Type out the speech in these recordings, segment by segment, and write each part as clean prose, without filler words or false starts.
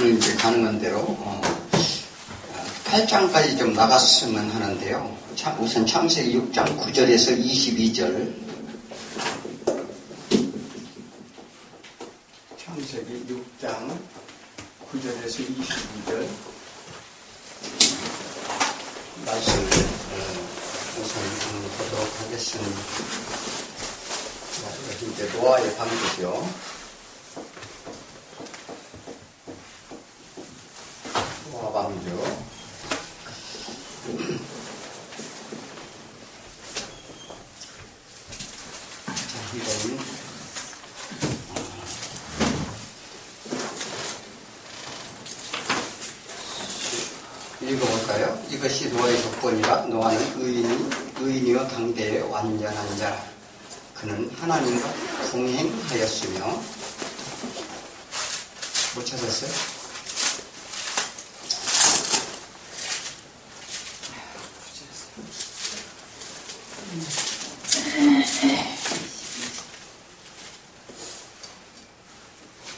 오늘 이제 가능한 대로 8장까지 좀 나갔으면 하는데요. 우선 창세기 6장 9절에서 22절. 창세기 6장 9절에서 22절 말씀을 우선 보도록 하겠습니다. 이것이 이제 노아의 방주죠. 노아 방주. 이건 읽어볼까요? 이것이 노아의 조건이라. 노아는 의인이요 당대의 완전한 자라. 그는 하나님과 동행하였으며. 못 찾았어요?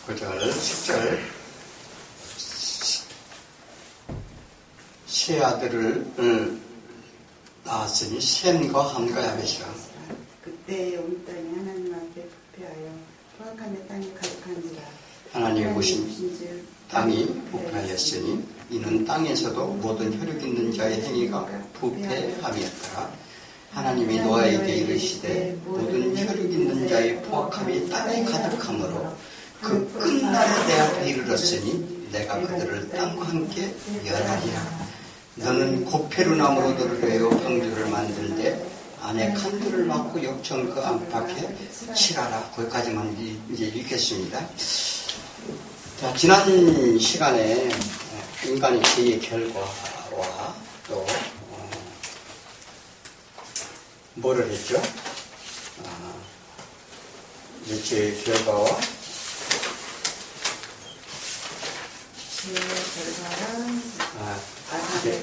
구절 10절. 세 아들을 낳았으니 셈과 함과 야벳이라. 그때 온 땅이 하나님 앞에 부패하여 포악함의 땅이 가득한지라. 하나님의 보신 땅이 부패하였으니 이는 땅에서도 모든 혈육 있는 자의 행위가 부패함이었더라. 하나님이 노아에게 이르시되 모든 혈육 있는 자의 포악함이 땅에 가득하므로 그 끝날에 내 앞에 이르렀으니 내가 그들을 땅과 함께 멸하리라. 너는 고페르나무로 들으려 방주를 만들되 안에 칸들을 막고 역청 그 안팎에 칠하라. 거기까지만 이제 읽겠습니다. 자, 지난 시간에 인간의 죄의 결과와 또 뭐를 했죠? 이제 죄의 결과와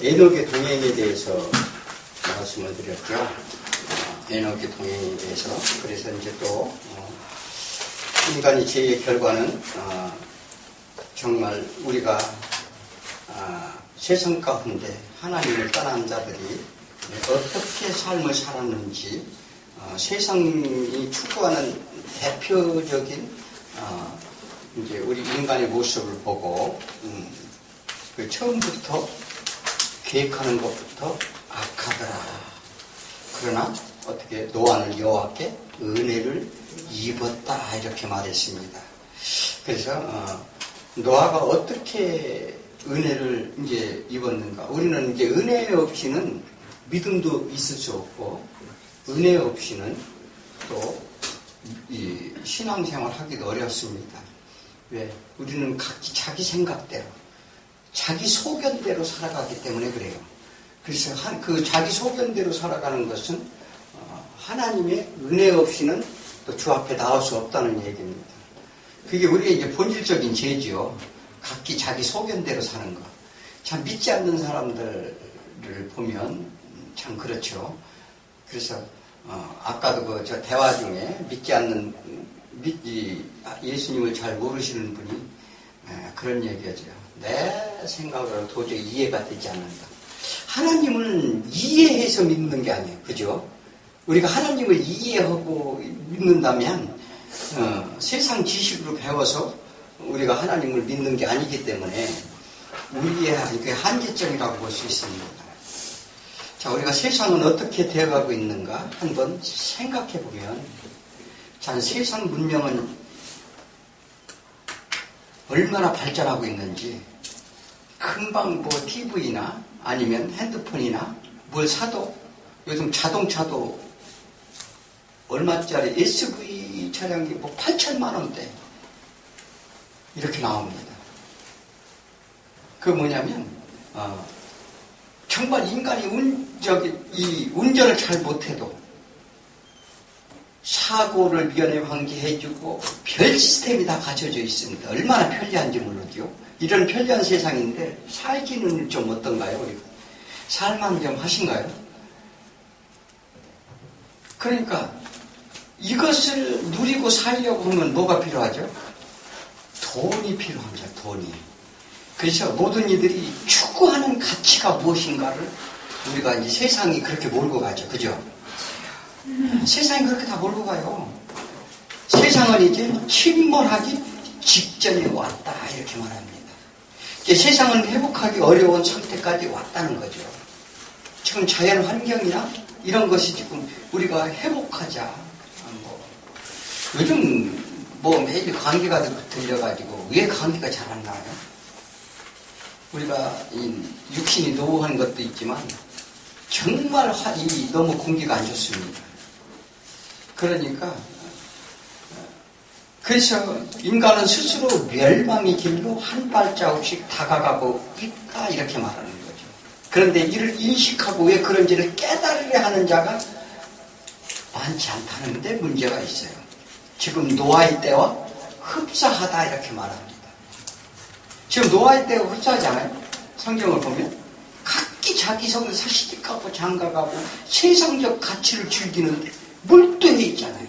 에녹의 동행에 대해서 말씀을 드렸죠. 에녹의 동행에 대해서. 그래서 이제 또 인간의 죄의 결과는 정말 우리가 세상 가운데 하나님을 떠난 자들이 어떻게 삶을 살았는지 세상이 추구하는 대표적인 이제 우리 인간의 모습을 보고 그 처음부터 계획하는 것부터 악하더라. 그러나 어떻게 노아는 여호와께 은혜를 입었다 이렇게 말했습니다. 그래서 노아가 어떻게 은혜를 이제 입었는가? 우리는 이제 은혜 없이는 믿음도 있을 수 없고 은혜 없이는 또 이 신앙생활 하기도 어렵습니다. 왜? 우리는 각기 자기 생각대로, 자기 소견대로 살아가기 때문에 그래요. 그래서 그 자기 소견대로 살아가는 것은 하나님의 은혜 없이는 또 주 앞에 나올 수 없다는 얘기입니다. 그게 우리의 이제 본질적인 죄지요. 각기 자기 소견대로 사는 것. 참 믿지 않는 사람들을 보면 참 그렇죠. 그래서 아까도 저 대화 중에 믿지 않는 예수님을 잘 모르시는 분이 그런 얘기하죠. 내 생각으로 도저히 이해가 되지 않는다. 하나님을 이해해서 믿는 게 아니에요. 그죠? 우리가 하나님을 이해하고 믿는다면 세상 지식으로 배워서 우리가 하나님을 믿는 게 아니기 때문에 우리의 한계점이라고 볼 수 있습니다. 자, 우리가 세상은 어떻게 되어가고 있는가 한번 생각해 보면, 자, 세상 문명은 얼마나 발전하고 있는지, 금방 뭐 TV나 아니면 핸드폰이나 뭘 사도 요즘 자동차도 얼마짜리 SUV 차량이 뭐 8천만 원대 이렇게 나옵니다. 그 뭐냐면 정말 인간이 운전을 잘 못해도 사고를 미연에 방지해주고 별 시스템이 다 갖춰져 있습니다. 얼마나 편리한지 모르죠. 이런 편리한 세상인데 살기는 좀 어떤가요? 우리가? 살만 좀 하신가요? 그러니까 이것을 누리고 살려고 하면 뭐가 필요하죠? 돈이 필요합니다. 돈이. 그래서 모든 이들이 추구하는 가치가 무엇인가를 우리가 이제 세상이 그렇게 몰고 가죠. 그죠? 세상이 그렇게 다 몰고 가요. 세상은 이제 침몰하기 직전에 왔다 이렇게 말합니다. 이제 세상은 회복하기 어려운 상태까지 왔다는 거죠. 지금 자연 환경이나 이런 것이 지금 우리가 회복하자. 요즘 매일 감기가 들려가지고 왜 감기가 잘 안 나요? 우리가 이 육신이 노후한 것도 있지만 정말 너무 공기가 안 좋습니다. 그러니까 그래서 인간은 스스로 멸망의 길로 한 발자국씩 다가가고 있다 이렇게 말하는 거죠. 그런데 이를 인식하고 왜 그런지를 깨달으려 하는 자가 많지 않다는데 문제가 있어요. 지금 노아의 때와 흡사하다 이렇게 말합니다. 지금 노아의 때와 흡사하잖아요. 성경을 보면 각기 자기 성을 사시집하고 장가가고 세상적 가치를 즐기는데 몰두해 있잖아요.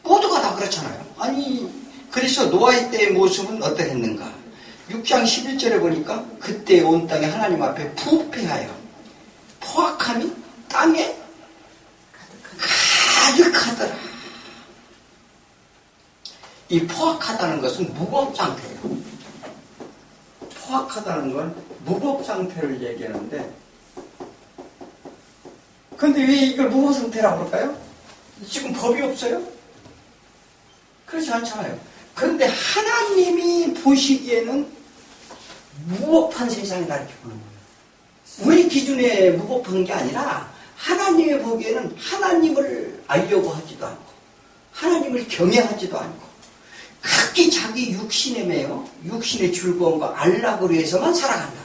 모두가 다 그렇잖아요. 아니 그래서 노아의 때의 모습은 어떠했는가? 6장 11절에 보니까 그때 온 땅에 하나님 앞에 부패하여 포악함이 땅에 가득하더라. 이 포악하다는 것은 무법 상태예요. 포악하다는 건 무법 상태를 얘기하는데 근데 왜 이걸 무법 상태라고 할까요? 지금 법이 없어요? 그렇지 않잖아요. 그런데 하나님이 보시기에는 무법한 세상이다 이렇게 보는 거예요. 우리 기준에 무법한 게 아니라 하나님이 보기에는 하나님을 알려고 하지도 않고 하나님을 경외하지도 않고 각기 자기 육신에 매여 육신의 즐거움과 안락으로 해서만 살아간다.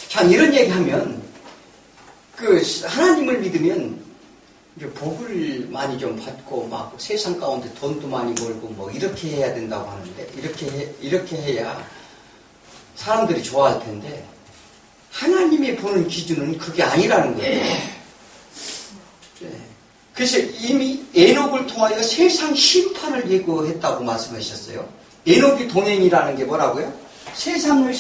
참 이런 얘기하면 하나님을 믿으면 이제 복을 많이 좀 받고 막 세상 가운데 돈도 많이 벌고 이렇게 해야 된다고 하는데 이렇게 해야 사람들이 좋아할 텐데 하나님이 보는 기준은 그게 아니라는 거예요. 네. 그래서 이미 에녹을 통하여 세상 심판을 예고했다고 말씀하셨어요. 에녹이 동행이라는 게 뭐라고요? 세상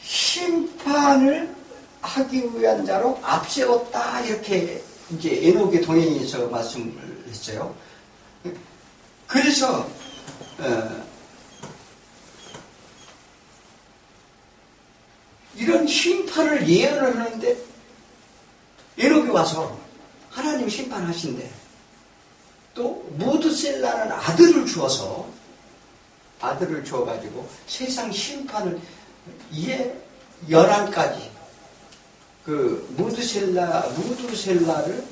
심판을 하기 위한 자로 앞세웠다 이렇게 이제 에녹의 동행에서 말씀을 했어요. 그래서 이런 심판을 예언을 하는데 에녹이 와서 하나님 심판하신대. 또 무드셀라는 아들을 주어가지고 세상 심판을 11가지 그 무드셀라를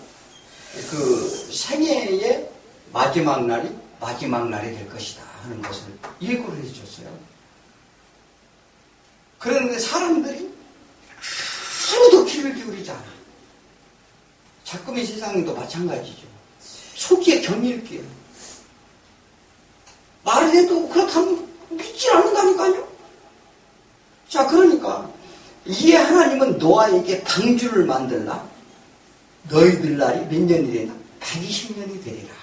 그 생애의 마지막 날이 될 것이다 하는 것을 예고를 해줬어요. 그런데 사람들이 하나도 귀를 기울이지 않아. 자꾸의 세상도 마찬가지죠. 속이에 경일게요. 말을 해도 그렇다면 믿지 않는다니까요. 자, 그러니까 이에 하나님은 노아에게 방주를 만들라. 너희들 날이 몇 년이 되나? 120년이 되리라.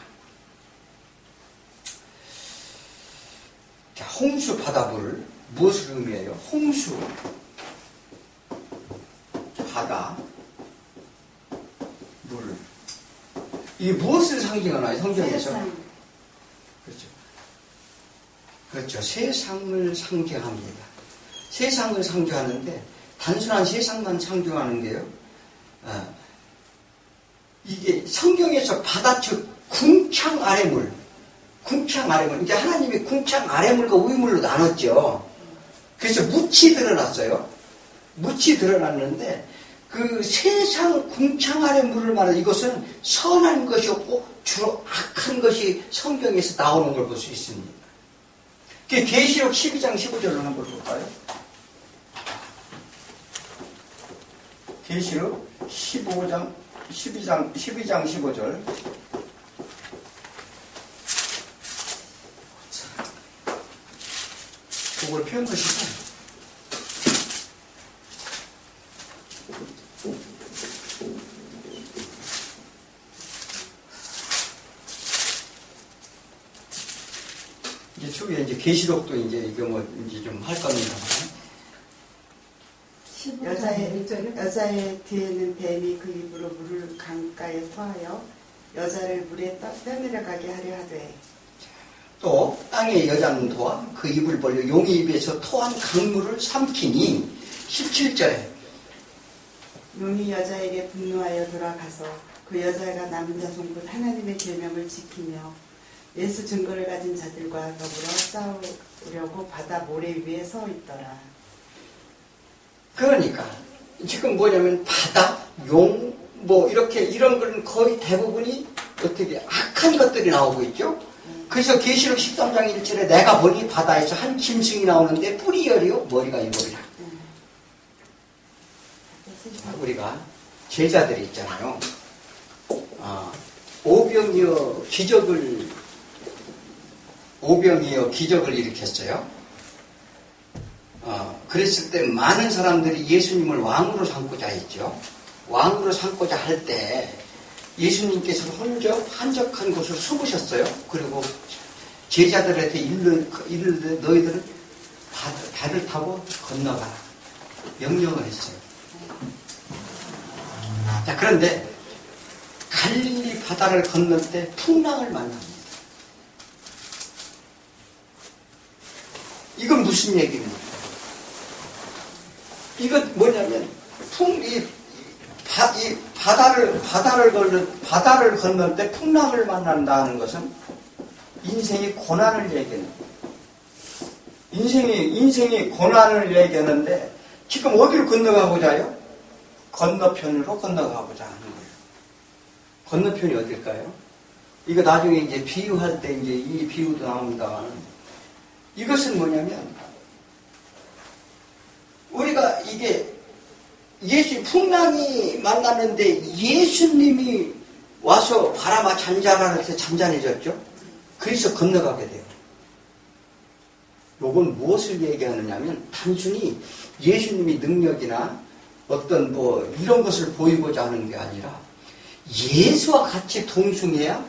자, 홍수 바다물 무엇을 의미해요? 홍수 바다 물. 이게 무엇을 상징하나요? 성경에서? 그렇죠. 세상을 상징합니다. 세상을 상징하는데 단순한 세상만 상징하는 게요. 이게 성경에서 바다 즉 궁창 아래물. 이제 하나님이 궁창 아래물과 위물로 나눴죠. 그래서 묻이 드러났어요. 묻이 드러났는데 그 세상 궁창 아래물을 말하는 이것은 선한 것이 없고 주로 악한 것이 성경에서 나오는 걸 볼 수 있습니다. 계시록 12장 15절을 한번 볼까요? 계시록 12장 15절. 그걸 펴놓으시고 이제 추후에 이제 계시록도 이제 이거 뭐 이제 좀 할 겁니다. 여자의 뒤에는 뱀이 그 입으로 물을 강가에 토하여 여자를 물에 떠내려가게 하려 하되 또 땅의 여자는 도와 그 입을 벌려 용의 입에서 토한 강물을 삼키니 17절에 용이 여자에게 분노하여 돌아가서 그 여자가 남은 자손 곧 하나님의 계명을 지키며 예수 증거를 가진 자들과 더불어 싸우려고 바다 모래 위에 서 있더라. 그러니까 지금 뭐냐면 바다, 용, 뭐 이렇게 이런 건 거의 대부분이 어떻게 악한 것들이 나오고 있죠. 그래서 계시록 13장 1절에 내가 보니 바다에서 한 짐승이 나오는데 뿔이 여리요 머리가 일곱이라. 우리가 제자들이 있잖아요. 오병이어 기적을 일으켰어요. 그랬을 때 많은 사람들이 예수님을 왕으로 삼고자 했죠. 왕으로 삼고자 할 때 예수님께서 한적한 곳을 숨으셨어요. 그리고 제자들한테 이르되 너희들은 배를 타고 건너가라 명령을 했어요. 자, 그런데 갈릴리 바다를 건널 때 풍랑을 만납니다. 이건 무슨 얘기입니까? 이건 뭐냐면 바다를 건널 때 풍랑을 만난다는 것은 인생의 고난을 얘기하는 거예요. 인생의 고난을 얘기하는데 지금 어디로 건너가고자 해요? 건너편으로 건너가고자 하는 거예요. 건너편이 어딜까요? 이거 나중에 이제 비유할 때 이제 이 비유도 나옵니다만 이것은 뭐냐면 우리가 이게 풍랑이 만났는데 예수님이 와서 바람아 잔잔하는 때 잔잔해졌죠. 그래서 건너가게 돼요. 요건 무엇을 얘기하느냐면 단순히 예수님이 능력이나 어떤 뭐 이런 것을 보이고자 하는 게 아니라 예수와 같이 동승해야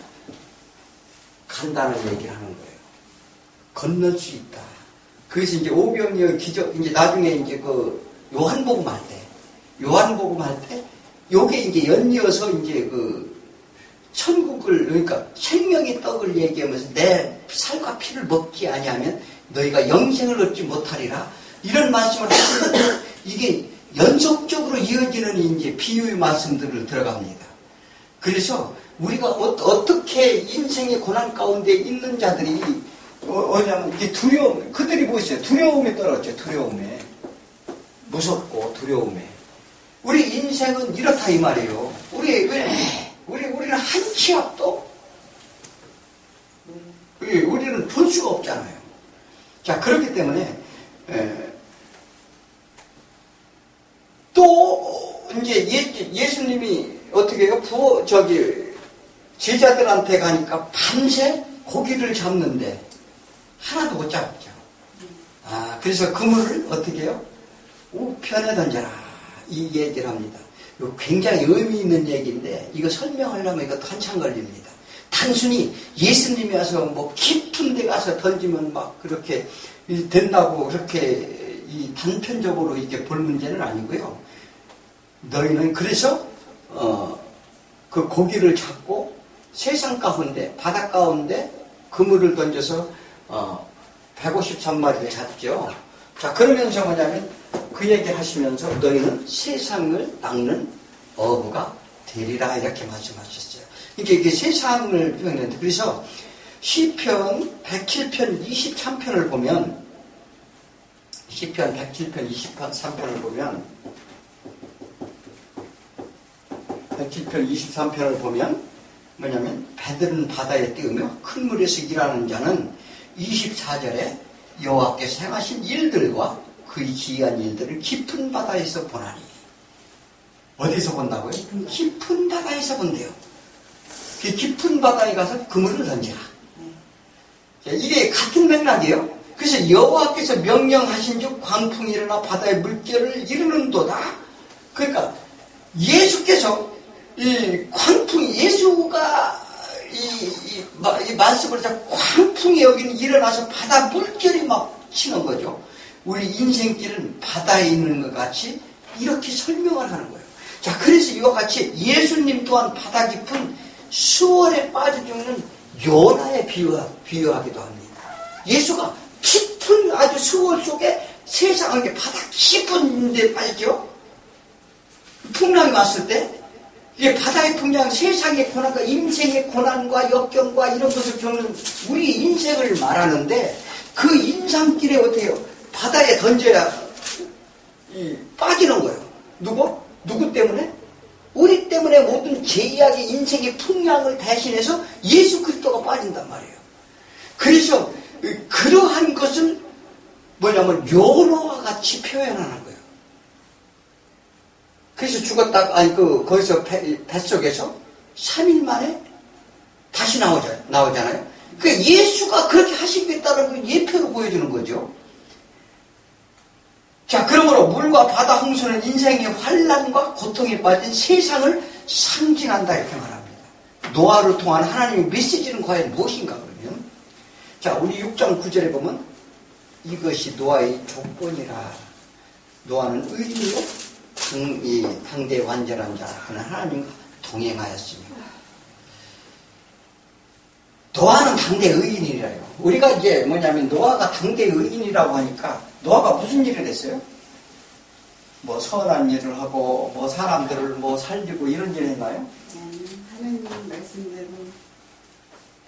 간다는 얘기를 하는 거예요. 건널 수 있다. 그래서 이제 오병이어 기적, 이제 나중에 이제 그 요한복음 할 때, 요게 이제 연이어서 이제 그 천국을, 그러니까 생명의 떡을 얘기하면서 내 살과 피를 먹지 아니하면 너희가 영생을 얻지 못하리라. 이런 말씀을 하시는데 이게 연속적으로 이어지는 이제 비유의 말씀들을 들어갑니다. 그래서 우리가 어떻게 인생의 고난 가운데 있는 자들이 뭐냐면 이게 두려움, 그들이 보이세요. 두려움에 떨었죠. 두려움에. 무섭고 두려움에. 우리 인생은 이렇다 이 말이에요. 우리는 한 치 앞도 우리는 볼 수가 없잖아요. 자, 그렇기 때문에 또 이제 예수님이 어떻게 해요? 제자들한테 가니까 밤새 고기를 잡는데 하나도 못 잡죠. 그래서 그물을 어떻게 해요? 우편에 던져라. 이 얘기를 합니다. 이거 굉장히 의미 있는 얘기인데 이거 설명하려면 이것도 한참 걸립니다. 단순히 예수님이 와서 뭐 깊은 데 가서 던지면 막 그렇게 된다고 그렇게 이 단편적으로 이렇게 볼 문제는 아니고요. 너희는 그래서 그 고기를 잡고 세상 가운데 바다 가운데 그물을 던져서 153마리를 잡죠. 자, 그러면서 뭐냐면 그 얘기 하시면서 너희는 세상을 낚는 어부가 되리라 이렇게 말씀하셨어요. 이게 세상을 표현했는데 그래서 시편 107편 23편을 보면 시편 107편 23편을 보면 107편 23편을 보면 뭐냐면 배들은 바다에 띄우며 큰 물에서 일하는 자는 24절에 여호와께서 행하신 일들과 그의 기이한 일들을 깊은 바다에서 보나니. 어디서 본다고요? 깊은 바다에서 본대요. 그 깊은 바다에 가서 그물을 던지라. 이게 같은 맥락이에요. 그래서 여호와께서 명령하신 즉 광풍이 일어나 바다의 물결을 이루는도다. 그러니까 예수께서 이 광풍이 예수가 이 말씀을 자꾸 광풍이 여기는 일어나서 바다 물결이 막 치는 거죠. 우리 인생길은 바다에 있는 것 같이 이렇게 설명을 하는 거예요. 자, 그래서 이와 같이 예수님 또한 바다 깊은 수월에 빠져 죽는 요나에 비유하기도 합니다. 예수가 깊은 아주 수월 속에 세상에 바다 깊은 데 빠졌죠. 풍랑이 왔을 때 이게 바다의 풍랑, 세상의 고난과 인생의 고난과 역경과 이런 것을 겪는 우리 인생을 말하는데 그 인상길에 어떻게 해요? 바다에 던져야 빠지는 거예요. 누구 때문에? 우리 때문에 모든 죄악의 인생의 풍랑을 대신해서 예수 그리스도가 빠진단 말이에요. 그래서 그러한 것을 뭐냐면 요나와 같이 표현하는 거예요. 그래서 거기서 뱃속에서 3일 만에 다시 나오잖아요. 그러니까 예수가 그렇게 하시겠다는 걸 예표로 보여주는 거죠. 자, 그러므로 물과 바다 홍수는 인생의 환난과 고통에 빠진 세상을 상징한다 이렇게 말합니다. 노아를 통한 하나님의 메시지는 과연 무엇인가 그러면 자, 우리 6장 9절에 보면 이것이 노아의 조건이라. 노아는 의인이요 당대 완전한 자 하는 하나님과 동행하였으며. 노아는 당대 의인이라요. 우리가 이제 뭐냐면 노아가 당대 의인이라고 하니까 노아가 무슨 일을 했어요? 뭐 선한 일을 하고 뭐 사람들을 뭐 살리고 이런 일을 했나요? 하나님 말씀대로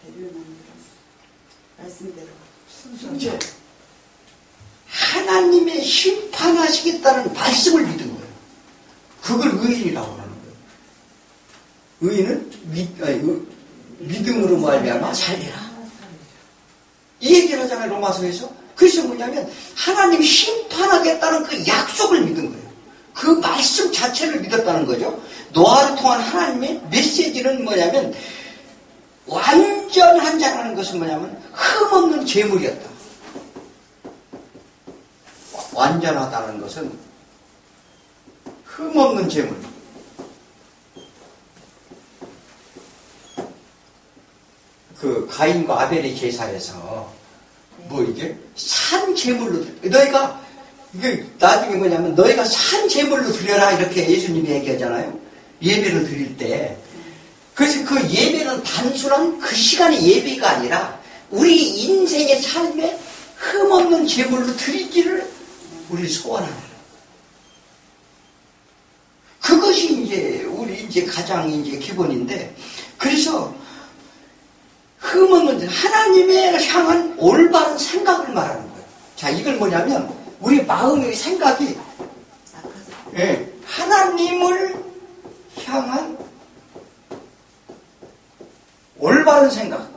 대를 만들어 말씀대로 그렇죠. 하나님의 심판하시겠다는 말씀을 믿은 거예요. 그걸 의인이라고 하는 거예요. 의인은 믿음으로 말미암아 살리라. 이 얘기를 하잖아요, 로마서에서. 그래서 뭐냐면 하나님이 심판하겠다는 그 약속을 믿은 거예요. 그 말씀 자체를 믿었다는 거죠. 노아를 통한 하나님의 메시지는 뭐냐면 완전한 자라는 것은 뭐냐면 흠없는 재물이었다. 완전하다는 것은 흠없는 재물. 그 가인과 아벨의 제사에서 뭐 이게 산 제물로 너희가 이게 나중에 뭐냐면 너희가 산 제물로 드려라 이렇게 예수님이 얘기하잖아요. 예배를 드릴 때. 그래서 그 예배는 단순한 그 시간의 예배가 아니라 우리 인생의 삶에 흠없는 제물로 드리기를 우리 소원하는 거예요. 그것이 이제 우리 이제 가장 이제 기본인데 그래서 흠없는 하나님의 향한 올바른 생각을 말하는 거예요. 자, 이걸 뭐냐면 우리 마음의 생각이 하나님을 향한 올바른 생각.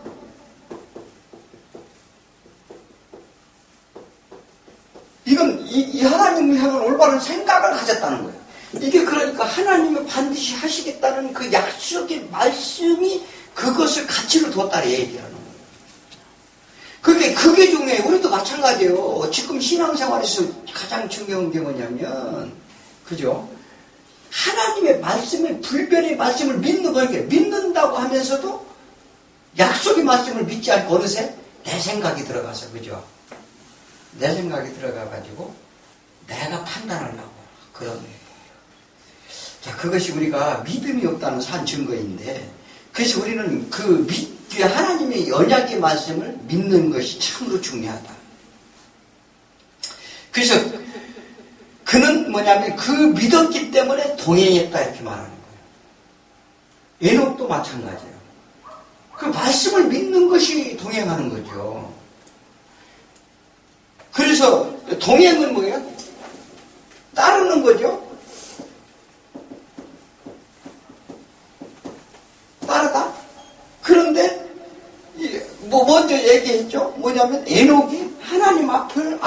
이건 이 하나님을 향한 올바른 생각을 가졌다는 거예요. 이게 그러니까 하나님이 반드시 하시겠다는 그 약속의 말씀이 그것을 가치로 뒀다는 얘기하는 거예요. 그게 중요해. 우리도 마찬가지예요. 지금 신앙생활에서 가장 중요한 게 뭐냐면, 그죠? 하나님의 말씀에 불변의 말씀을 믿는 거예요. 믿는다고 하면서도 약속의 말씀을 믿지 않고 어느새 내 생각이 들어가서, 그죠? 내 생각이 들어가가지고 내가 판단하려고 그런 거예요. 자, 그것이 우리가 믿음이 없다는 산 증거인데, 그래서 우리는 그 하나님의 언약의 말씀을 믿는 것이 참으로 중요하다. 그래서 그는 뭐냐면 그 믿었기 때문에 동행했다 이렇게 말하는 거예요. 에녹도 마찬가지예요. 그 말씀을 믿는 것이 동행하는 거죠. 그래서 동행은 뭐예요? 따르는 거죠. 따르다. 그런데 먼저 얘기했죠. 뭐냐면 에녹이 하나님 앞에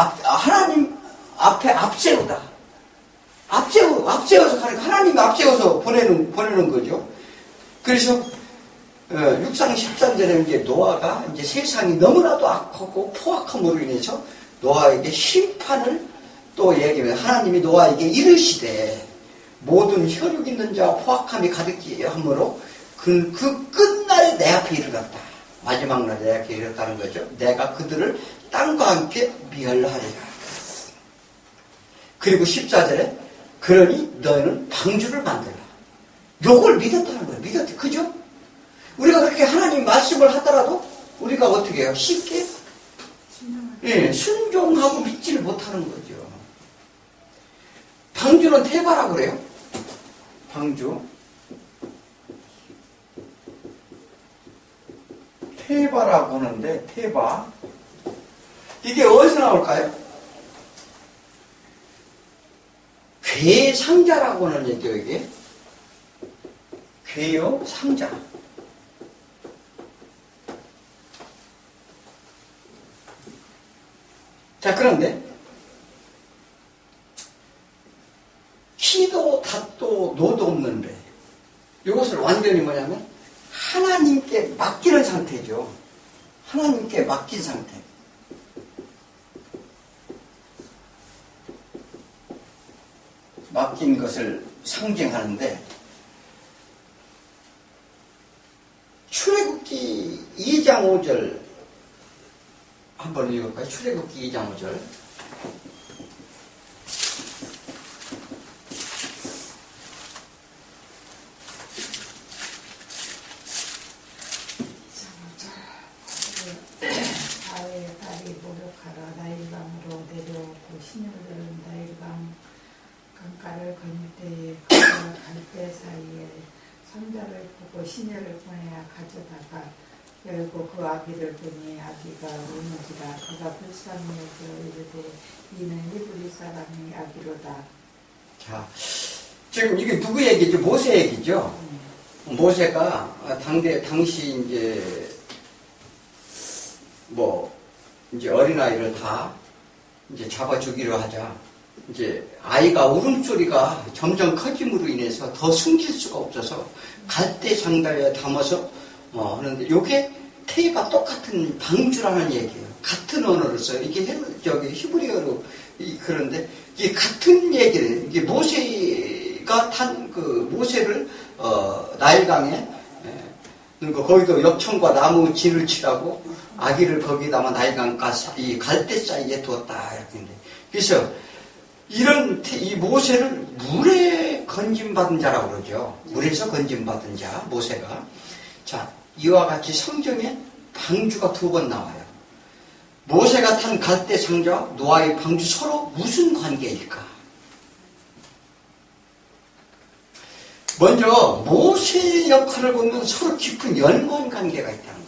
앞세우다. 앞세워서 가니까 하나님이 앞세워서 보내는 거죠. 그래서 6장 13절에 이제 노아가 이제 세상이 너무나도 악하고 포악함으로 인해서 노아에게 심판을 또 얘기하면 하나님이 노아에게 이르시되 모든 혈육 있는 자와 포악함이 가득히 함으로 그 끝날에 내 앞에 이르렀다. 마지막 날에 내 앞에 이르렀다는 거죠. 내가 그들을 땅과 함께 멸하리라. 그리고 14절에 그러니 너희는 방주를 만들라. 요걸 믿었다는 거예요. 믿었대. 그죠? 우리가 그렇게 하나님 말씀을 하더라도 우리가 어떻게 해요? 쉽게 순종하고 믿지를 못하는 거죠. 방주는 태바라고 그래요. 방주. 태바라고 하는데 태바. 이게 어디서 나올까요? 괴 상자라고 하는 얘기죠. 이게 괴요 상자. 자, 그런데 키도 닷도 노도 없는데 이것을 완전히 뭐냐면 하나님께 맡기는 상태죠. 하나님께 맡긴 상태. 맡긴 것을 상징하는데 출애굽기 2장 5절 한번 읽을까요? 출애굽기 2장 5절. 달이 모독하러 나일강으로 내려오고 시녀들은 나일강 강가를 건널 때에 그와 갈대 사이에 상자를 보고 시녀를 보내야 가져다가 열고 그 아기를 보니 아기가 우는지라. 그가 불쌍히 여겨 이르되 이는 히브리 사람의 아기로다. 자, 지금 이게 누구 얘기죠? 모세 얘기죠? 모세가 당시 이제 어린아이를 다 이제 잡아 주기로 하자. 이제 아이가 울음소리가 점점 커짐으로 인해서 더 숨길 수가 없어서 갈대 상자에 담아서 하는데 요게 테이가 똑같은 방주라는 얘기예요. 같은 언어를 써요. 이게 히브리어로 그런데 이게 같은 얘기를 이게 모세가 모세를 나일강에 거기도 역청과 나무 진을 치라고 아기를 거기다가 나일강가 이 갈대 사이에 두었다 이렇게. 그래서 이 모세를 물에 건짐받은 자라고 그러죠. 물에서 건짐받은 자 모세가. 자, 이와 같이 성경에 방주가 2번 나와요. 모세가 탄 갈대 상자와 노아의 방주 서로 무슨 관계일까? 먼저 모세의 역할을 보면 서로 깊은 연관 관계가 있다는 거예요.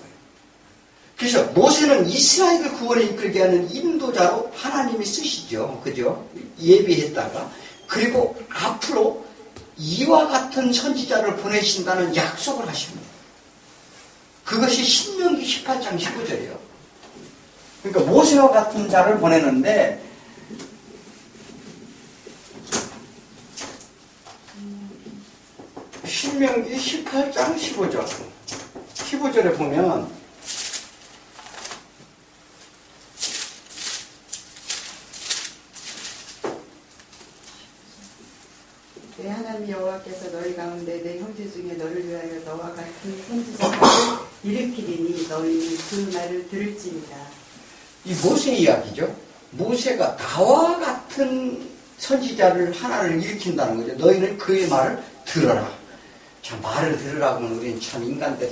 그래서 모세는 이스라엘을 구원에 이끌게 하는 인도자로 하나님이 쓰시죠. 그죠? 예비했다가 그리고 앞으로 이와 같은 선지자를 보내신다는 약속을 하십니다. 그것이 신명기 18장 19절이에요. 그러니까 모세와 같은 자를 보내는데 신명기 18장 15절 15절에 보면 내 하나님 여호와께서 너희 가운데 내 형제 중에 너를 위하여 너와 같은 선지자를 일으키리니 너희는 그 말을 들을지니라. 이 모세 이야기죠. 모세가 나와 같은 선지자를 하나를 일으킨다는 거죠. 너희는 그의 말을 들어라. 참 말을 들으라고 하면 우리는 참 인간들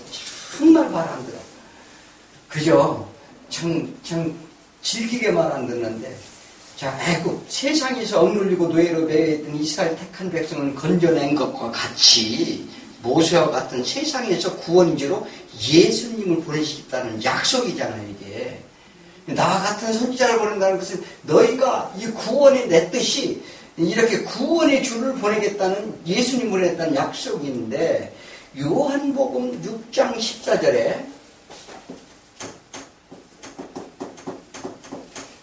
정말 말 안 들어. 그죠? 참 즐기게 말 안 듣는데 자, 애굽 세상에서 억눌리고 노예로 매여있던 이스라엘 택한 백성을 건져낸 것과 같이 모세와 같은 세상에서 구원인지로 예수님을 보내시겠다는 약속이잖아요, 이게. 나와 같은 선지자를 보낸다는 것은 너희가 이 구원의 내 뜻이 이렇게 구원의 주를 보내겠다는 예수님을 보내겠다는 약속인데 요한복음 6장 14절에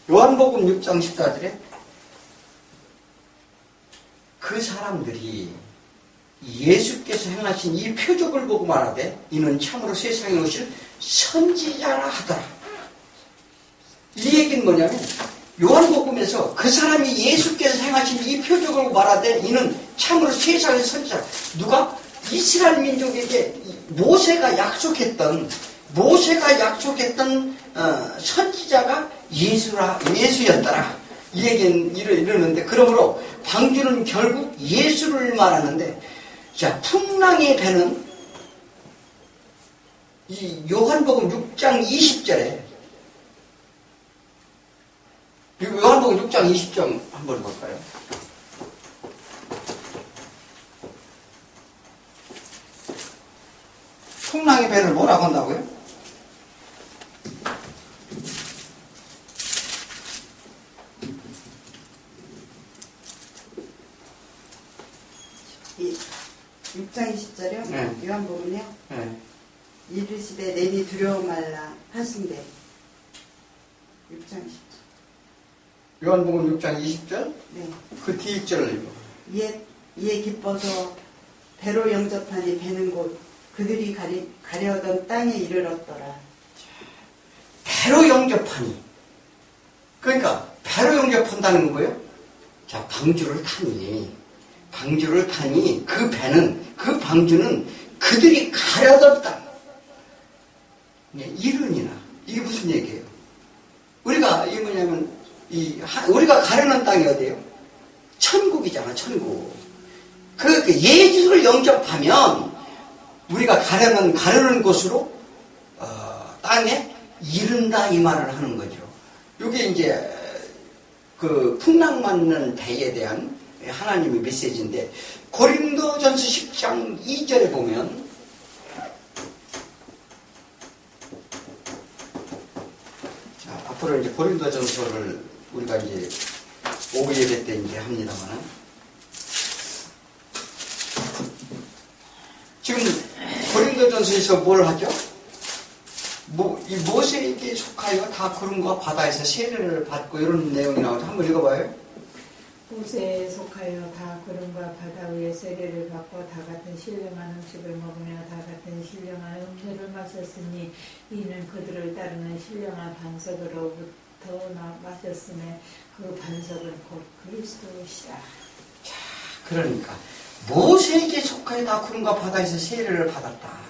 요한복음 6장 14절에 그 사람들이 예수께서 행하신 이 표적을 보고 말하되 이는 참으로 세상에 오실 선지자라 하더라. 이 얘기는 뭐냐면 요한복음에서 그 사람이 예수께서 행하신 이 표적을 말하되 이는 참으로 세상의 선지자. 누가? 이스라엘 민족에게 모세가 약속했던 선지자가 예수였더라. 이 얘기는 이러는데, 그러므로 방주는 결국 예수를 말하는데, 자, 풍랑의 배는 이 요한복음 6장 20절에, 요한복음 6장 20절 한번 볼까요? 풍랑의 배를 뭐라고 한다고요? 이 6장 20절이요? 네. 요한복음이요? 네. 이르시되 내니 두려워 말라 하신대. 6장 20절. 요한복음 6장 20절? 네. 그 뒤 절을 읽어. 이에 기뻐서 배로 영접하니 배는 곧 그들이 가려던 땅에 이르렀더라. 배로 영접하니. 그러니까 배로 영접한다는 거예요. 자, 방주를 타니 그 배는, 그 방주는 그들이 가려던 땅. 이른이나. 이게 무슨 얘기예요? 우리가 이게 뭐냐면 우리가 가려는 땅이 어디예요? 천국이잖아, 천국. 그 예수를 영접하면 우리가 가려는 곳으로 땅에 이른다 이 말을 하는 거죠. 이게 이제 그 풍랑 맞는 배에 대한 하나님의 메시지인데, 고린도전서 10장 2절에 보면, 자, 앞으로 이제 고린도전서를 우리가 이제 오후 예배 때 이제 합니다만은, 지금 고린도전서에서 뭘 하죠? 이 모세에게 속하여 다 구름과 바다에서 세례를 받고 이런 내용이 나오죠. 한번 읽어봐요. 모세에 속하여 다 구름과 바다 위에 세례를 받고 다 같은 신령한 음식을 먹으며 다 같은 신령한 음료를 마셨으니 이는 그들을 따르는 신령한 반석으로부터 마셨음에 그 반석은 곧 그리스도시라. 자, 그러니까 모세에게 속하여 다 구름과 바다에서 세례를 받았다.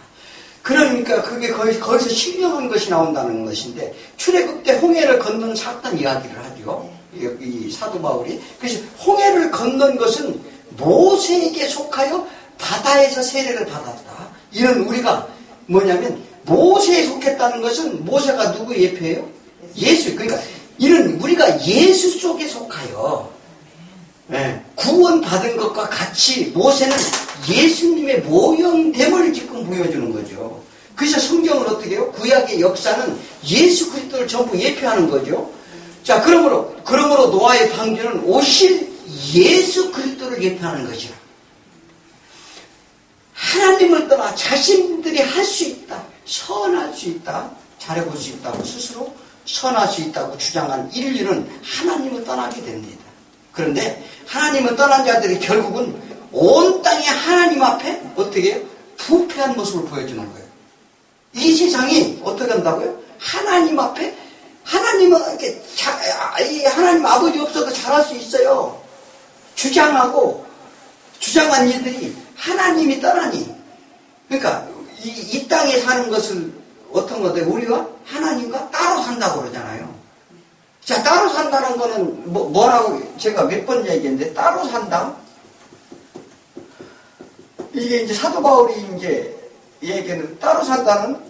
그러니까 그게 거기서 신령한 것이 나온다는 것인데, 출애굽 때 홍해를 건넌 사건 이야기를 하죠. 이 사도 바울이. 그래서 홍해를 건넌 것은 모세에게 속하여 바다에서 세례를 받았다. 이런 우리가 뭐냐면, 모세에 속했다는 것은 모세가 누구 예표예요? 예수. 그러니까 이런 우리가 예수 속에 속하여 구원받은 것과 같이 모세는 예수님의 모형됨을 지금 보여주는 거죠. 그래서 성경은 어떻게 해요? 구약의 역사는 예수 그리스도를 전부 예표하는 거죠. 자, 그러므로 노아의 방주는 오실 예수 그리스도를 예표하는 것이라. 하나님을 떠나 자신들이 할 수 있다, 선할 수 있다, 잘해볼 수 있다고 스스로 선할 수 있다고 주장한 인류는 하나님을 떠나게 됩니다. 그런데 하나님을 떠난 자들이 결국은 온 땅에 하나님 앞에 어떻게 해요? 부패한 모습을 보여주는 거예요. 이 세상이 어떻게 한다고요? 하나님 앞에, 하나님은 이렇게 하나님 아버지 없어도 잘할 수 있어요. 주장한 이들이 하나님이 떠나니. 그러니까 이 땅에 사는 것을 어떤 거죠? 우리가 하나님과 따로 산다고 그러잖아요. 자, 따로 산다는 거는 뭐라고 제가 몇 번 얘기했는데, 따로 산다? 이게 이제 사도 바울이 이제 얘기하는, 따로 산다는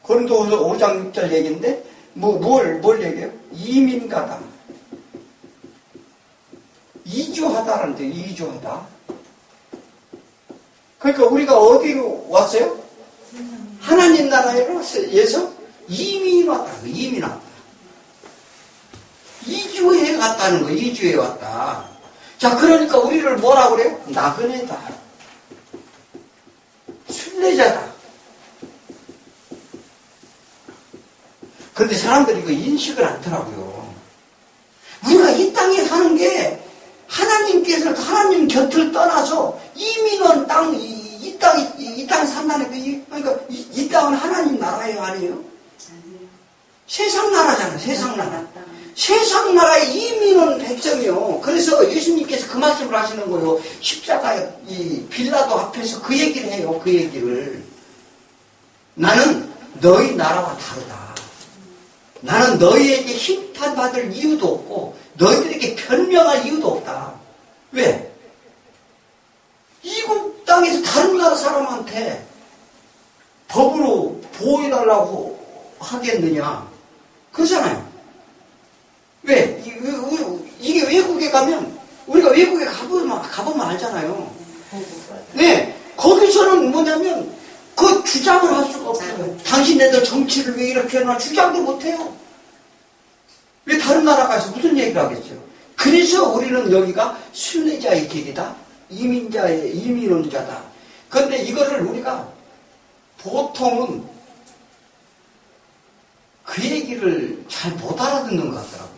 고린도후서 5장 6절 얘기인데, 뭘 얘기해요? 이민가다. 이주하다라는 데, 이주하다. 그러니까 우리가 어디로 왔어요? 하나님 나라에서 이민 왔다. 이민 왔다. 이주해 갔다는 거예요. 이주해 왔다. 자, 그러니까 우리를 뭐라고 그래요? 나그네다. 순례자다. 그런데 사람들이 이거 인식을 않더라고요. 우리가 이 땅에 사는 게 하나님께서 하나님 곁을 떠나서 이민원 땅, 이 땅에 산다는 게, 그러니까 이 땅은 하나님 나라예요, 아니에요? 세상 나라잖아요, 세상 나라. 세상 나라에 이민은 백성이요. 그래서 예수님께서 그 말씀을 하시는 거예요. 십자가 이 빌라도 앞에서 그 얘기를 해요. 그 얘기를. 나는 너희 나라와 다르다. 나는 너희에게 심판받을 이유도 없고 너희들에게 변명할 이유도 없다. 왜? 이국 땅에서 다른 나라 사람한테 법으로 보호해달라고 하겠느냐? 그러잖아요. 왜? 이게 외국에 가면, 우리가 외국에 가보면 알잖아요. 네. 거기서는 뭐냐면, 그 주장을 할 수가 없어요. 당신네들 정치를 왜 이렇게 해놔? 주장도 못해요. 왜 다른 나라 가서 무슨 얘기를 하겠어요? 그래서 우리는 여기가 순례자의 길이다. 이민원자다. 그런데 이거를 우리가 보통은 그 얘기를 잘 못 알아듣는 것 같더라고요.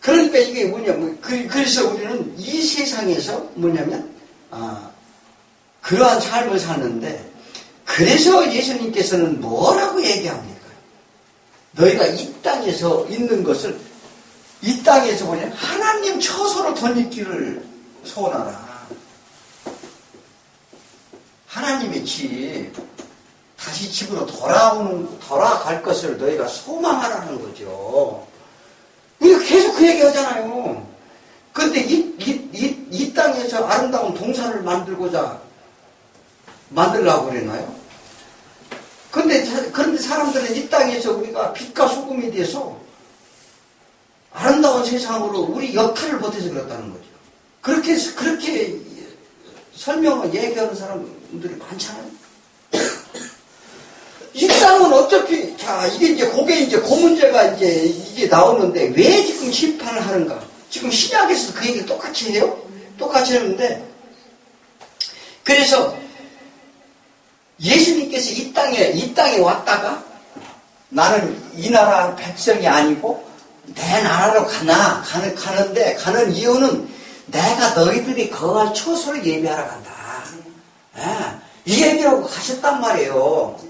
그러니까 이게 뭐냐면, 그래서 우리는 이 세상에서 뭐냐면, 그러한 삶을 사는데, 그래서 예수님께서는 뭐라고 얘기합니까? 너희가 이 땅에서 있는 것을, 이 땅에서 뭐냐면, 하나님 처소로 덧입기를 소원하라. 하나님의 집, 다시 집으로 돌아갈 것을 너희가 소망하라는 거죠. 우리가 계속 그 얘기 하잖아요. 그런데 이 땅에서 아름다운 동산을 만들려고 그랬나요? 그런데 사람들은 이 땅에서 우리가 빛과 소금이 돼서 아름다운 세상으로 우리 역할을 못해서 그렇다는 거죠. 그렇게 설명을 얘기하는 사람들이 많잖아요. 이 땅은 어차피, 그게 이제 그 문제가 이게 나오는데, 왜 지금 심판을 하는가? 지금 신약에서도 그 얘기를 똑같이 해요? 똑같이 하는데, 그래서 예수님께서 이 땅에 왔다가, 나는 이 나라 백성이 아니고, 내 나라로 가는 이유는 내가 너희들이 거할 처소를 예비하러 간다. 이 얘기라고 가셨단 말이에요.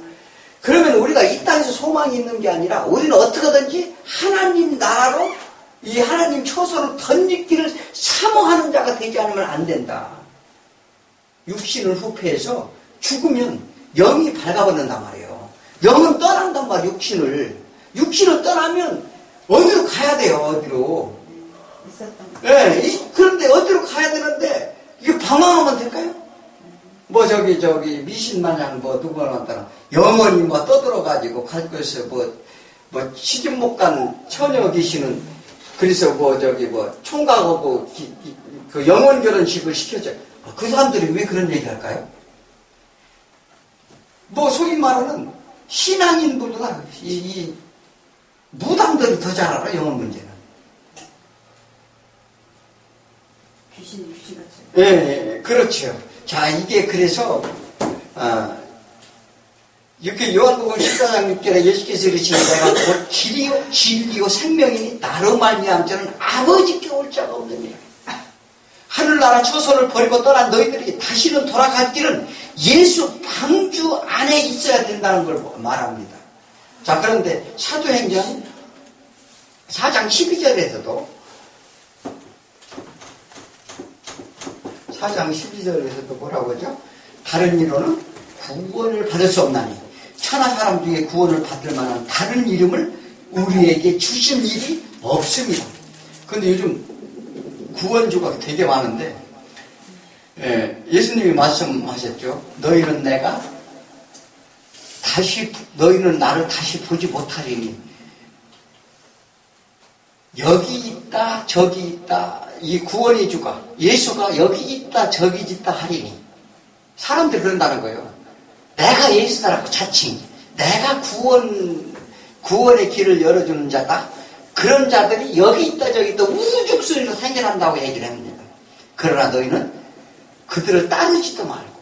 그러면 우리가 이 땅에서 소망이 있는 게 아니라 우리는 어떻게든지 하나님 나라로 이 하나님 처소로 덧입기를 사모하는 자가 되지 않으면 안 된다. 육신을 후패해서 죽으면 영이 밝아버린단 말이에요. 영은 떠난단 말이에요. 육신을 떠나면 어디로 가야 돼요. 어디로. 네, 그런데 어디로 가야 되는데 이게 방황하면 될까요? 미신 마냥 누구나 따라 영원히 떠들어가지고 갈 것을 시집 못 간 처녀 귀신은 그래서 총각하고 그 영원 결혼식을 시켜줘. 그 사람들이 왜 그런 얘기 할까요? 소위 말하는 신앙인보다 이 무당들이 더 잘 알아, 영원 문제는. 귀신 같죠. 예, 그렇죠. 자, 이게 그래서, 이렇게 요한복음 14장 6절에 예수께서 이르시는 내가 곧 길이요, 진리요, 생명이니 나로 말미암아 저는 아버지께 올 자가 없느니라. 하늘나라 처소를 버리고 떠난 너희들이 다시는 돌아갈 길은 예수 방주 안에 있어야 된다는 걸 말합니다. 자, 그런데 사도행전 4장 12절에서도 4장 12절에서도 뭐라고 하죠? 다른 이로는 구원을 받을 수 없나니 천하 사람 중에 구원을 받을 만한 다른 이름을 우리에게 주신 일이 없습니다. 그런데 요즘 구원주가 되게 많은데 예수님이 말씀하셨죠. 너희는 나를 다시 보지 못하리니 여기 있다 저기 있다 이 구원의 주가 예수가 여기 있다 저기 있다 하리니 사람들이 그런다는 거예요. 내가 예수다라고 자칭 내가 구원의 길을 열어주는 자다. 그런 자들이 여기 있다 저기 있다 우죽순으로 생겨난다고 얘기를 합니다. 그러나 너희는 그들을 따르지도 말고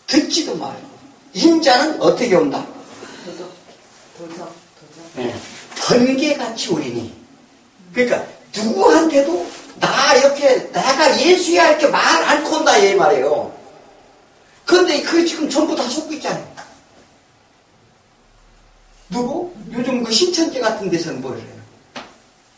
듣지도 말고 인자는 어떻게 온다? 도적. 네. 번개같이 오리니 그러니까 누구한테도 내가 예수야 이렇게 말 않고 온다 이 말이에요. 그런데 그 지금 전부 다 속고 있잖아요. 누구? 요즘 뭐 신천지 같은 데서는 뭘 해요?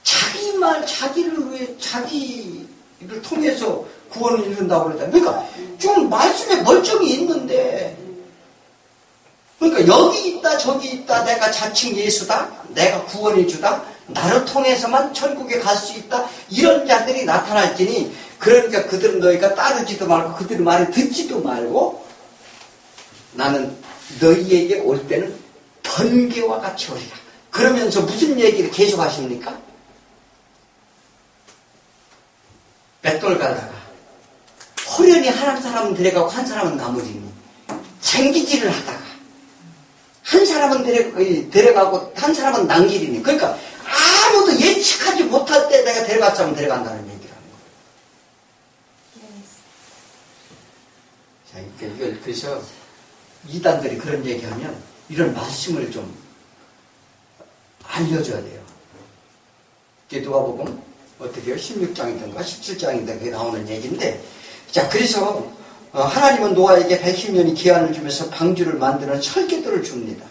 자기 말, 자기를 위해, 자기를 통해서 구원을 이룬다고 그러잖아요. 그러니까 좀 말씀에 멀쩡히 있는데, 그러니까 여기 있다 저기 있다, 내가 자칭 예수다, 내가 구원해 주다, 나를 통해서만 천국에 갈 수 있다, 이런 자들이 나타날지니, 그러니까 그들은 너희가 따르지도 말고 그들의 말을 듣지도 말고 나는 너희에게 올 때는 번개와 같이 오리라. 그러면서 무슨 얘기를 계속 하십니까? 맷돌 갈다가 호련히 한 사람은 데려가고 한 사람은 나무리니 쟁기질을 하다가 한 사람은 데려가고 한 사람은 남기리니, 그러니까 아무도 예측하지 못할 때 내가 데려갔자면 데려간다는 얘기를 하는 거예요. 자, 이걸 그래서 이단들이 그런 얘기하면 이런 말씀을 좀 알려줘야 돼요. 누가복음 어떻게 해요? 16장이든가 17장이든가 나오는 얘기인데, 자, 그래서 하나님은 노아에게 110년의 기한을 주면서 방주를 만드는 설계도를 줍니다.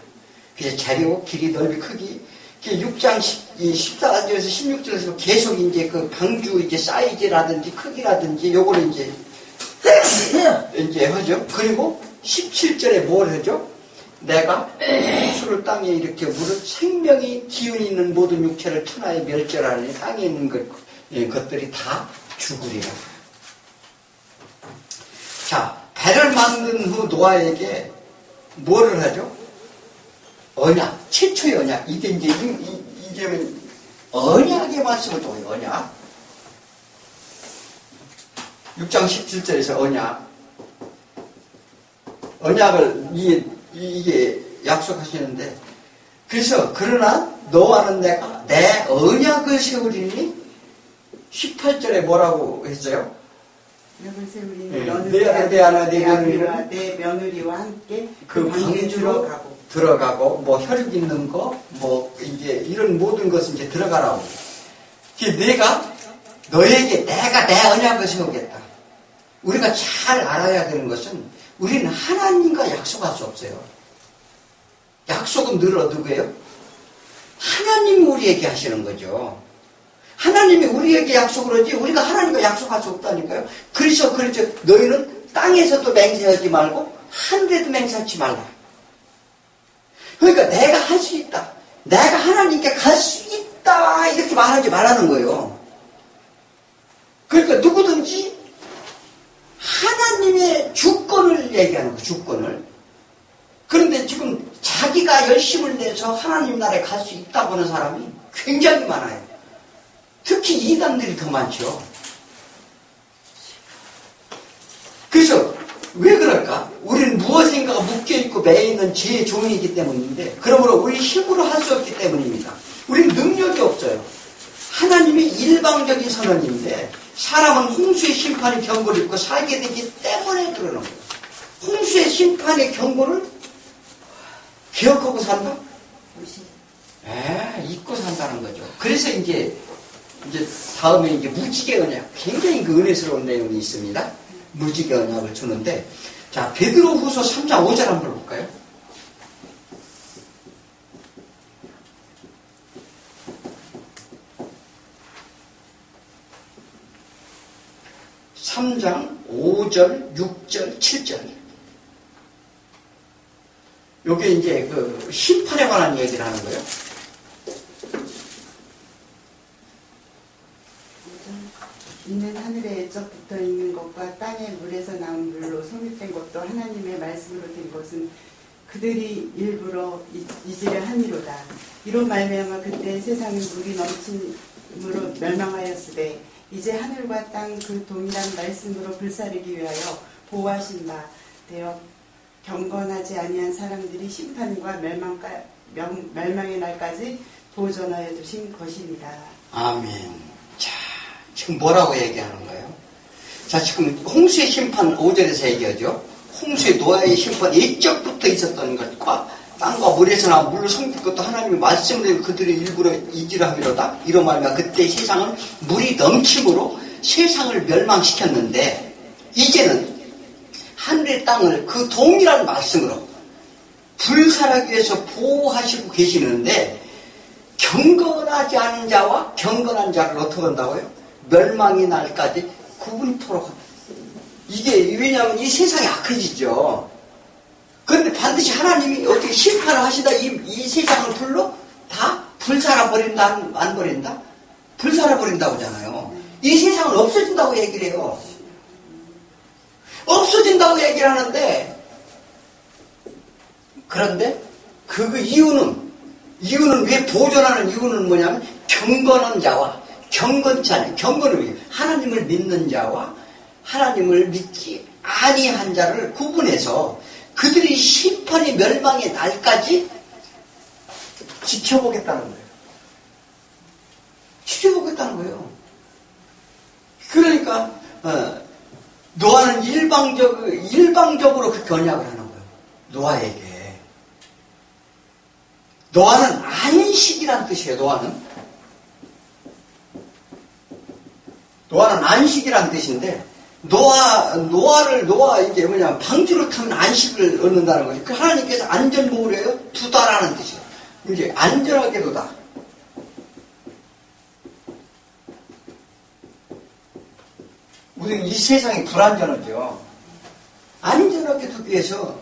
그래서 재료, 길이, 넓이, 크기, 6장 14절에서 16절에서 계속 이제 그 방주 이제 사이즈라든지 크기라든지 요거를 이제 하죠. 그리고 17절에 뭘 하죠? 내가 수를 땅에 이렇게 물을 생명이 기운이 있는 모든 육체를 천하에 멸절하니 땅에 있는 것들이 다 죽으리라. 자, 배를 만든 후 노아에게 뭐를 하죠? 언약, 최초의 언약. 이게 이제 언약의 말씀을 통해요. 언약. 6장 17절에서 언약을 이게 약속하시는데, 그래서 그러나 너와는 내가 내 언약을 세우리니 18절에 뭐라고 했어요? 언약을 세우리니 네. 너는 내 며느리와 함께 그 방주로 들어가고 뭐 혈육 있는 거 뭐 이제 이런 모든 것은 이제 들어가라고. 내가 너에게 내가 내 언약을 세우겠다. 우리가 잘 알아야 되는 것은 우리는 하나님과 약속할 수 없어요. 약속은 늘 누구예요? 하나님이 우리에게 하시는 거죠. 하나님이 우리에게 약속을 하지 우리가 하나님과 약속할 수 없다니까요. 그래서 너희는 땅에서도 맹세하지 말고 하늘에도 맹세하지 말라. 그러니까 내가 할 수 있다, 내가 하나님께 갈 수 있다, 이렇게 말하지 말라는 거예요. 그러니까 누구든지 하나님의 주권을 얘기하는 거예요. 주권을. 그런데 지금 자기가 열심을 내서 하나님 나라에 갈 수 있다고 하는 사람이 굉장히 많아요. 특히 이단들이 더 많죠. 그래서 왜 그럴까? 우리는 무엇인가가 묶여있고 매이는 죄의 종이기 때문인데, 그러므로 우리 힘으로 할 수 없기 때문입니다. 우리는 능력이 없어요. 하나님의 일방적인 선언인데 사람은 홍수의 심판의 경고를 입고 살게 되기 때문에 그러는 거예요. 홍수의 심판의 경고를 기억하고 산다? 잊고 산다는 거죠. 그래서 이제 다음에 이제 무지개 언약, 굉장히 그 은혜스러운 내용이 있습니다. 무지개 언약을 주는데, 자, 베드로후서 3장 5절 한번 볼까요? (3장) 5절, 6절, 7절. 요게 이제 그 심판에 관한 얘기를 하는 거예요. 이는 하늘에 애적 붙어 있는 것과 땅의 물에서 나온 물로 성립된 것도 하나님의 말씀으로 된 것은 그들이 일부러 잊으려 함이로다. 이로 말미암아 그때 세상은 물이 넘침으로 멸망하였으되 이제 하늘과 땅 그 동일한 말씀으로 불사르기 위하여 보호하신 바 되어 경건하지 아니한 사람들이 심판과 멸망의 날까지 보존하여 두신 것입니다. 아멘. 자, 지금 뭐라고 얘기하는 거예요? 자, 지금 홍수의 심판 5절에서 얘기하죠. 홍수의 노아의 심판 예적부터 있었던 것과 땅과 물에서 나온 물로 성립 것도 하나님의 말씀으로 그들의 일부러 잊으려 함이로다. 이런 말이면 그때 세상은 물이 넘침으로 세상을 멸망시켰는데, 이제는 하늘의 땅을 그 동일한 말씀으로 불살하기 위해서 보호하시고 계시는데, 경건하지 않은 자와 경건한 자를 어떻게 한다고요? 멸망의 날까지 구분토록 합니다. 이게 왜냐하면 이 세상이 악해지죠. 그런데 반드시 하나님이 어떻게 심판을 하시다 이 세상을 불로 다 불살아 버린다 안 버린다? 불살아 버린다고 하잖아요. 이 세상은 없어진다고 얘기를 해요. 없어진다고 얘기를 하는데 그런데 그 이유는 왜 보존하는 이유는 뭐냐면 경건한 자와 경건치 않은 경건을 하나님을 믿는 자와 하나님을 믿지 아니한 자를 구분해서 그들이 심판의 멸망의 날까지 지켜보겠다는 거예요. 지켜보겠다는 거예요. 그러니까 노아는 일방적으로 그렇게 언약을 하는 거예요. 노아에게. 노아는 안식이란 뜻이에요. 노아는 안식이란 뜻인데 노아 이게 뭐냐면 방주를 타면 안식을 얻는다는 거죠. 그 하나님께서 안전보호를 두다라는 뜻이에요. 이제 안전하게 두다. 우리는 이 세상이 불안전하죠. 안전하게 두기 위해서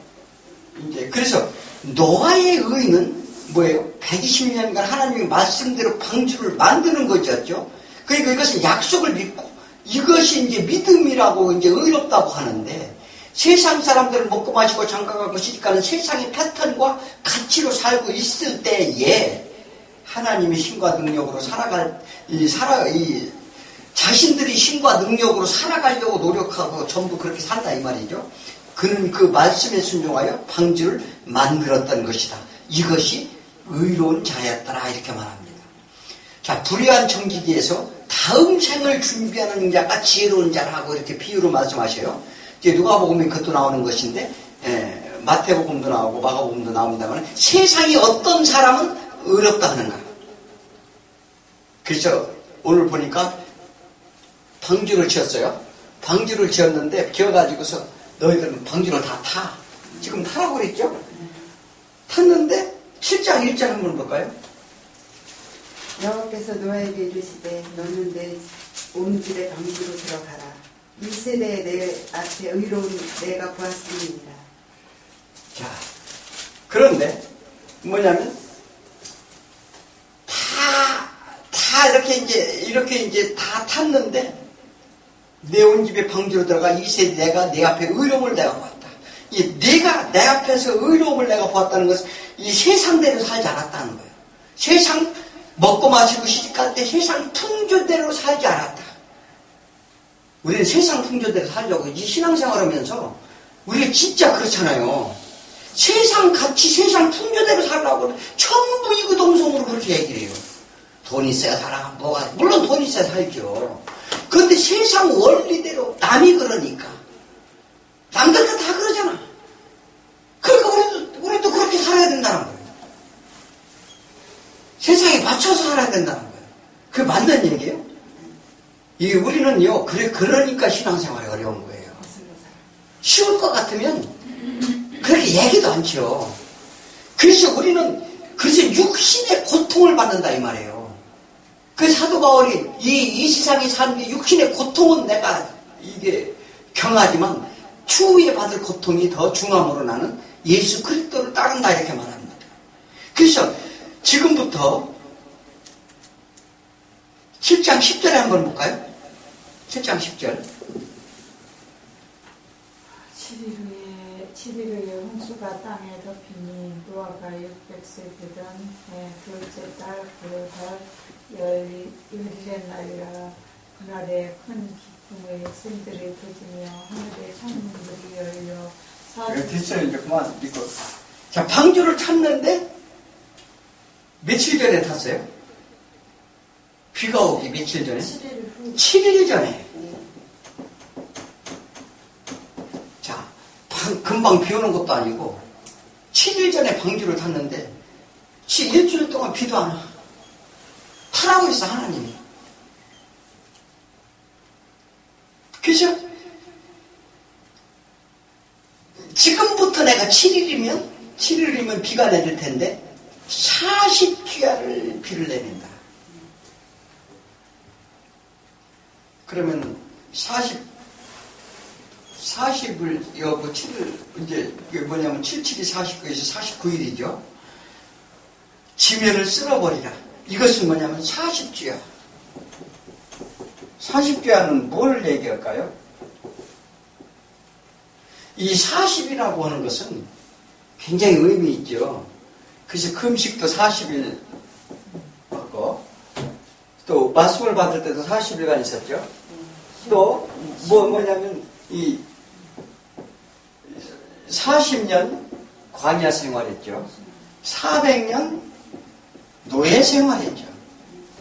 이제 그래서 노아의 의는 뭐예요? 120년간 하나님의 말씀대로 방주를 만드는 것이었죠. 그러니까 이것은 약속을 믿고 이것이 이제 믿음이라고 이제 의롭다고 하는데 세상 사람들은 먹고 마시고 장가가고 시집가는 세상의 패턴과 가치로 살고 있을 때에 하나님의 힘과 능력으로 자신들이 힘과 능력으로 살아가려고 노력하고 전부 그렇게 산다 이 말이죠. 그는 그 말씀에 순종하여 방주를 만들었던 것이다. 이것이 의로운 자였더라 이렇게 말합니다. 자, 불의한 청지기에서 다음 생을 준비하는 자가 지혜로운 자라고 이렇게 비유로 말씀하셔요. 이제 누가복음에 그것도 나오는 것인데 마태복음도 나오고 마가복음도 나옵니다만 세상에 어떤 사람은 의롭다 하는가. 그래서 오늘 보니까 방주를 지었어요. 방주를 지었는데 지어가지고서 너희들은 방주를 다 타. 지금 타라고 그랬죠? 탔는데 7장 1절 한번 볼까요? 여호와께서 노아에게 이르시되 너는 내 온 집에 방주로 들어가라. 이 세대에 내 앞에 의로운 내가 보았음이니라. 자, 그런데 뭐냐면 다 이렇게 이제 다 탔는데 내 온 집에 방주로 들어가 이 세대 내가 내 앞에 의로움을 내가 보았다. 내가 내 앞에서 의로움을 내가 보았다는 것은 이 세상대로 살지 않았다는 거예요. 세상 먹고 마시고 시집갈 때 세상 풍조대로 살지 않았다. 우리는 세상 풍조대로 살려고 이 신앙생활하면서 우리가 진짜 그렇잖아요. 세상 가치, 세상 풍조대로 살라고 전부 이구동성으로 그렇게 얘기를 해요. 돈 있어야 살아. 물론 돈 있어야 살죠. 그런데 세상 원리대로 남이 그러니까 남들도 다 그러잖아. 그러니까 우리도 그렇게 살아야 된다는 거예요. 세상에 맞춰서 살아야 된다는 거예요. 그게 맞는 얘기예요? 이게 우리는요, 그러니까 신앙생활이 어려운 거예요. 쉬울 것 같으면 그렇게 얘기도 않죠. 그래서 우리는 육신의 고통을 받는다 이 말이에요. 그 사도 바울이 이 세상에 사는 육신의 고통은 내가 이게 경하지만 추후에 받을 고통이 더 중함으로 나는 예수 그리스도를 따른다 이렇게 말합니다. 그래서 지금부터 7장 10절에 한번 볼까요? 7장 10절. 7일 후에 홍수가 땅에 덮이니 노아가 600세 되던 둘째 달 그 달 열일의 날이라. 그날에 큰 기쁨의 샘들이 터지며 하늘의 창문들이 열려 뒷절 이제 그만 읽고. 자, 방주를 탔는데 며칠 전에 탔어요? 비가 오기 며칠 전에? 7일 전에. 자, 금방 비 오는 것도 아니고 7일 전에 방주를 탔는데 일주일 동안 비도 안 와. 타라고 했어 하나님이. 그죠? 지금부터 내가 7일이면 비가 내릴 텐데 40귀야를 비를 내린다. 그러면 40을, 이거 7을, 이제, 이게 뭐냐면 77이 49에서 49일이죠. 지면을 쓸어버리라. 이것은 뭐냐면 40주야. 40주야는 뭘 얘기할까요? 이 40이라고 하는 것은 굉장히 의미 있죠. 그래서 금식도 40일 하고, 또 말씀을 받을 때도 40일간 있었죠. 또 뭐냐면 이 40년 광야 생활했죠. 400년 노예 생활했죠.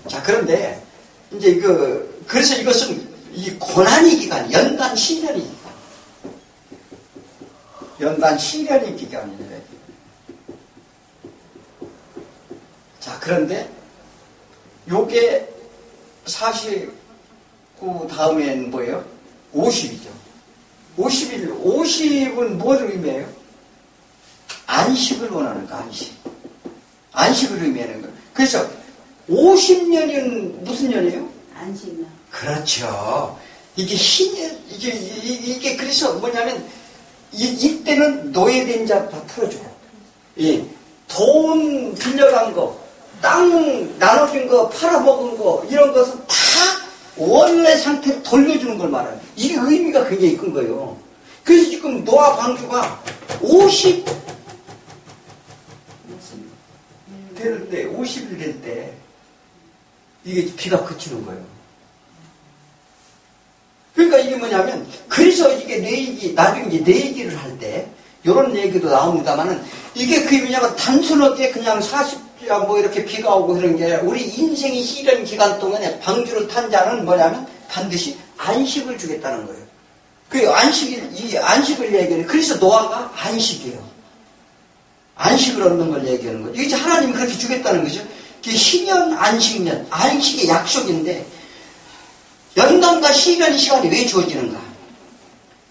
자, 그런데 이제 그래서 이것은 이 고난의 기간, 연단 시련의 기간, 연단 시련의 기간이에요. 자, 그런데 요게 49 다음엔 뭐예요? 50이죠. 50은 뭐를 의미해요? 안식을 원하는 거, 안식. 안식을 의미하는 거. 그래서 50년은 무슨 년이에요? 안식년. 그렇죠. 이게 이게 그래서 뭐냐면, 이때는 노예된 자 다 풀어주고, 돈 빌려간 거, 땅 나눠준 거, 팔아먹은 거, 이런 것은 다 원래 상태로 돌려주는 걸 말하는 거예요. 이게 의미가 굉장히 큰 거예요. 그래서 지금 노아 방주가 50일 될 때, 이게 비가 그치는 거예요. 그러니까 이게 뭐냐면, 그래서 이게 나중에 이제 내 얘기를 할 때, 요런 얘기도 나옵니다만은, 이게 그게 뭐냐면, 단순하게 그냥 40야 뭐 이렇게 비가 오고 그런 게 아니라, 우리 인생의 시련 기간 동안에 방주를 탄 자는 뭐냐면, 반드시 안식을 주겠다는 거예요. 그 안식을 얘기해요. 그래서 노아가 안식이에요. 안식을 얻는 걸 얘기하는 거죠. 이게 하나님이 그렇게 주겠다는 거죠. 이게 희년, 안식년, 안식의 약속인데, 연단과 시련의 시간이 왜 주어지는가?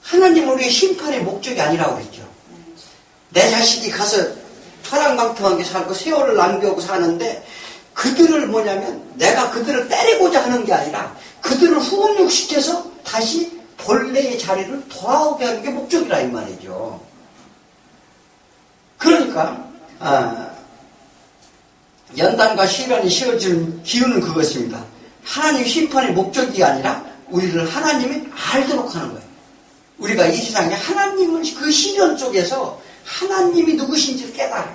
하나님은 우리의 심판의 목적이 아니라고 그랬죠. 내 자식이 가서 파랑방탕하게 살고 세월을 낭비하고 사는데, 그들을 뭐냐면, 내가 그들을 때리고자 하는 게 아니라, 그들을 훈육시켜서 다시 본래의 자리를 돌아오게 하는 게 목적이라 이 말이죠. 그러니까 연단과 시련이 씌워지는 기운은 그것입니다. 하나님 심판의 목적이 아니라 우리를 하나님이 알도록 하는 거예요. 우리가 이 세상에 하나님을 그 시련 속에서 하나님이 누구신지를 깨달아라.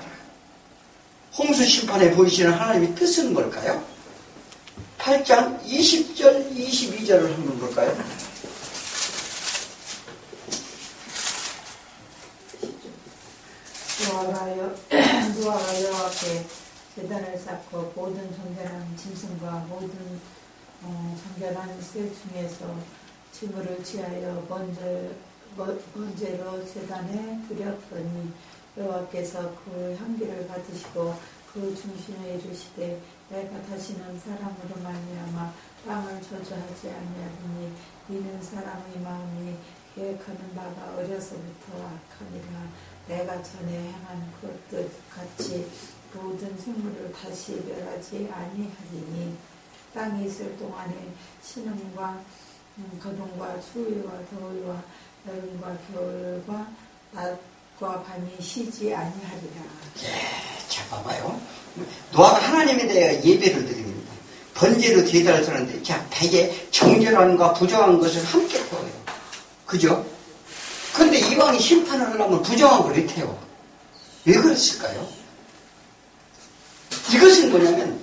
홍수 심판에 보이시는 하나님의 뜻은 뭘까요? 8장 20절 22절을 한번 볼까요? 노아가 여호와께 제단을 쌓고 모든 정결한 짐승과 모든 정결한 새 중에서 징후를 취하여 번제로 제단에 드렸더니 여호와께서 그 향기를 받으시고 그 중심에 이르시되 내가 다시는 사람으로 말미암아 땅을 저주하지 아니하리니 이는 사람의 마음이 계획하는 바가 어려서부터 악하니라. 내가 전에 행한 그것 같이 모든 생물을 다시 멸하지 아니하리니 땅이 있을 동안에 신음과 거동과 추위와 더위와 여름과 겨울과 낮과 밤이 쉬지 아니하리라. 자, 봐봐요. 노아가 하나님에 대해 예배를 드립니다. 번제로 제단을 드렸는데, 자, 대개 정결함과 부정한 것을 함께 태워요. 그죠? 그런데 이왕이 심판을 하려면 부정한 걸 왜 태워? 왜 그랬을까요? 이것은 뭐냐면,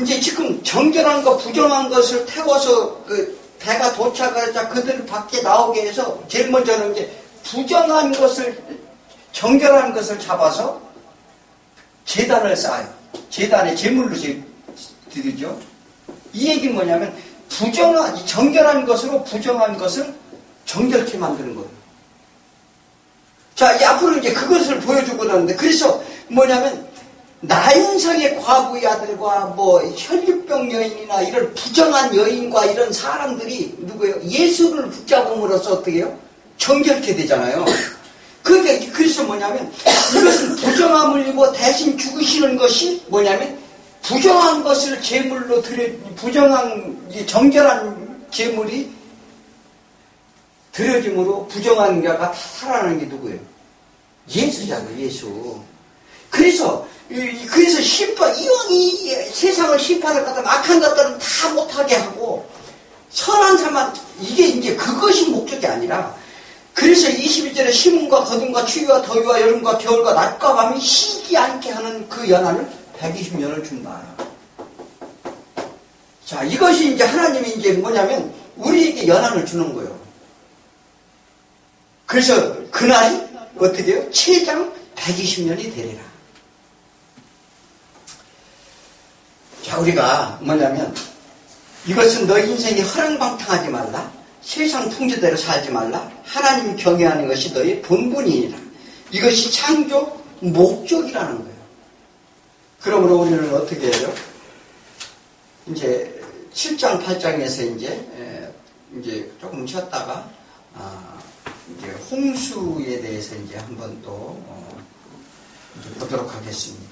이제 지금 정결한 것, 부정한 것을 태워서 그 배가 도착하자 그들 밖에 나오게 해서, 제일 먼저는 이제 부정한 것을, 정결한 것을 잡아서 제단을 쌓아요. 제단에 제물로 드리죠. 이 얘기는 뭐냐면, 정결한 것으로 부정한 것을 정결케 만드는 거예요. 자, 앞으로 이제 그것을 보여주고 나는데, 그래서 뭐냐면, 나인성의 과부의 아들과 뭐, 혈류병 여인이나 이런 부정한 여인과 이런 사람들이 누구예요? 예수를 붙잡음으로써 어떻게 해요? 정결케 되잖아요. 그래서 뭐냐면, 이것은 부정함을 입어 대신 죽으시는 것이 뭐냐면, 부정한 것을 제물로 부정한, 정결한 제물이 드려짐으로 부정한 자가 다 살아나는 게 누구예요? 예수잖아요, 예수. 그래서 이왕이 세상을 심판을 갖다 악한 것들은 다 못하게 하고, 선한 사람, 이게 이제 그것이 목적이 아니라, 그래서 22절에 심음과 거둠과 추위와 더위와 여름과 겨울과 낮과 밤이 쉬지 않게 하는 그 연한을 120년을 준다. 자, 이것이 이제 하나님이 이제 뭐냐면, 우리에게 연한을 주는 거예요. 그래서 그날이 어떻게 해요? 최장 120년이 되리라. 자, 우리가 뭐냐면, 이것은 너 인생이 허랑방탕하지 말라. 세상 풍조대로 살지 말라. 하나님 경외하는 것이 너의 본분이니라. 이것이 창조 목적이라는 거예요. 그러므로 우리는 어떻게 해요? 이제 7장, 8장에서 이제 조금 쉬었다가, 이제 홍수에 대해서 이제 한번 또, 이제 보도록 하겠습니다.